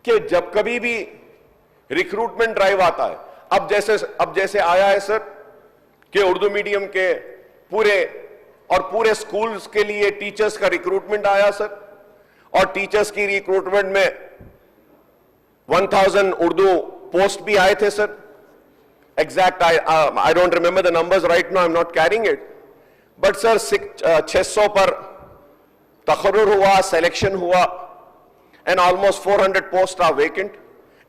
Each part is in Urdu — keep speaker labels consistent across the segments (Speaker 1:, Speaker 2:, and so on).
Speaker 1: کہ جب کبھی بھی ریکروٹمنٹ ڈرائیو آتا ہے, اب جیسے آیا ہے سر کہ اردو میڈیم کے پورے سکولز کے لیے ٹیچرز کا ریکروٹمنٹ آیا سر, اور ٹیچرز کی ریکروٹمنٹ میں 1000 اردو پوسٹ بھی آئے تھے sir. Exact I don't remember the numbers right now, I'm not carrying it. But sir 600 پر تقرر ہوا, سلیکشن ہوا, and almost 400 posts are vacant.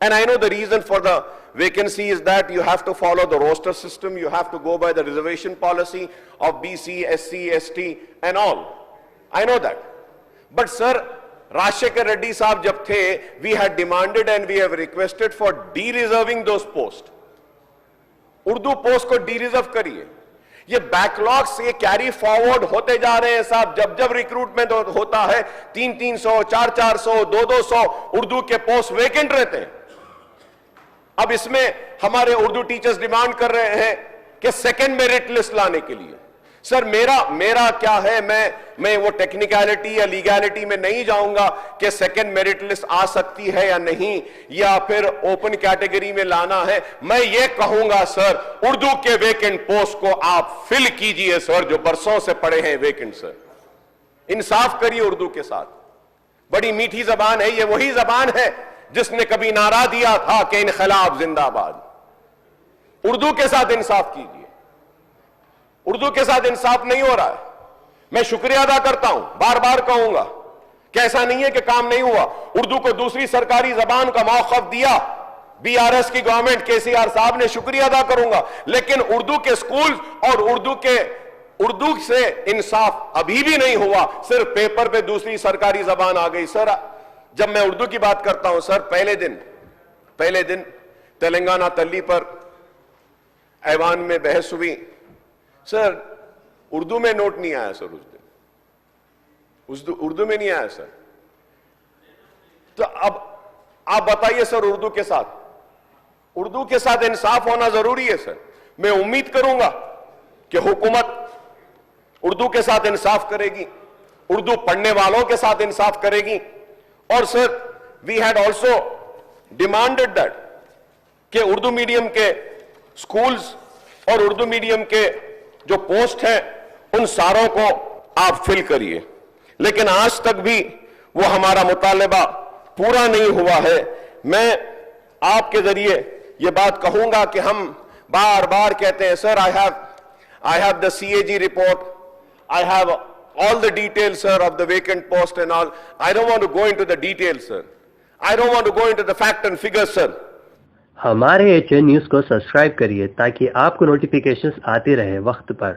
Speaker 1: And I know the reason for the vacancy is that you have to follow the roster system, you have to go by the reservation policy of BC, SC, ST and all. I know that. But sir, Rajshekhar Reddy صاحب جب تھے, we had demanded and we have requested for de-reserving those posts. Urdu post کو ڈی ریزرو کریے. یہ بیک لاگز یہ کیری فارورڈ ہوتے جا رہے ہیں صاحب. جب ریکروٹمنٹ ہوتا ہے 300 400 200 اردو کے پوسٹ ویکنٹ رہتے ہیں. اب اس میں ہمارے اردو ٹیچرز ڈیمانڈ کر رہے ہیں کہ سیکنڈ میرٹ لسٹ لانے کے لیے. سر میرا کیا ہے, میں وہ ٹیکنیکلٹی یا لیگلٹی میں نہیں جاؤں گا کہ سیکنڈ میرٹ لسٹ آ سکتی ہے یا نہیں, یا پھر اوپن کیٹیگری میں لانا ہے. میں یہ کہوں گا سر, اردو کے ویکنٹ پوسٹ کو آپ فل کیجئے سر, جو برسوں سے پڑے ہیں ویکنٹ. سر انصاف کریے اردو کے ساتھ. بڑی میٹھی زبان ہے, یہ وہی زبان ہے جس نے کبھی نعرہ دیا تھا کہ انقلاب زندہ باد. اردو کے ساتھ انصاف کیجئے. اردو کے ساتھ انصاف نہیں ہو رہا ہے. میں شکریہ ادا کرتا ہوں, بار بار کہوں گا کہ ایسا نہیں ہے کہ کام نہیں ہوا. اردو کو دوسری سرکاری زبان کا موقف دیا BRS کی گورنمنٹ, KCR صاحب نے, شکریہ ادا کروں گا. لیکن اردو کے سکول اور اردو سے انصاف ابھی بھی نہیں ہوا. صرف پیپر پہ دوسری سرکاری زبان آ گئی. سر جب میں اردو کی بات کرتا ہوں سر, پہلے دن تلنگانہ تلی پر ایوان میں بحث ہوئی. سر اردو میں نوٹ نہیں آیا سر, اس دن اردو میں نہیں آیا سر. تو اب آپ بتائیے سر, اردو کے ساتھ انصاف ہونا ضروری ہے سر. میں امید کروں گا کہ حکومت اردو کے ساتھ انصاف کرے گی, اردو پڑھنے والوں کے ساتھ انصاف کرے گی. اور سر وی ہیڈ آلسو ڈیمانڈڈ دیٹ کہ اردو میڈیم کے سکولز اور اردو میڈیم کے جو پوسٹ ہیں ان ساروں کو آپ فل کریے. لیکن آج تک بھی وہ ہمارا مطالبہ پورا نہیں ہوا ہے. میں آپ کے ذریعے یہ بات کہوں گا کہ ہم بار بار کہتے ہیں سر, I have the CAG report, I have all the details sir of the vacant post and all. I don't want to go into the details sir. I don't want to go into the fact and figures sir.
Speaker 2: ہمارے HN نیوز کو سبسکرائب کریے تاکہ آپ کو نوٹیفیکیشنز آتے رہے وقت پر.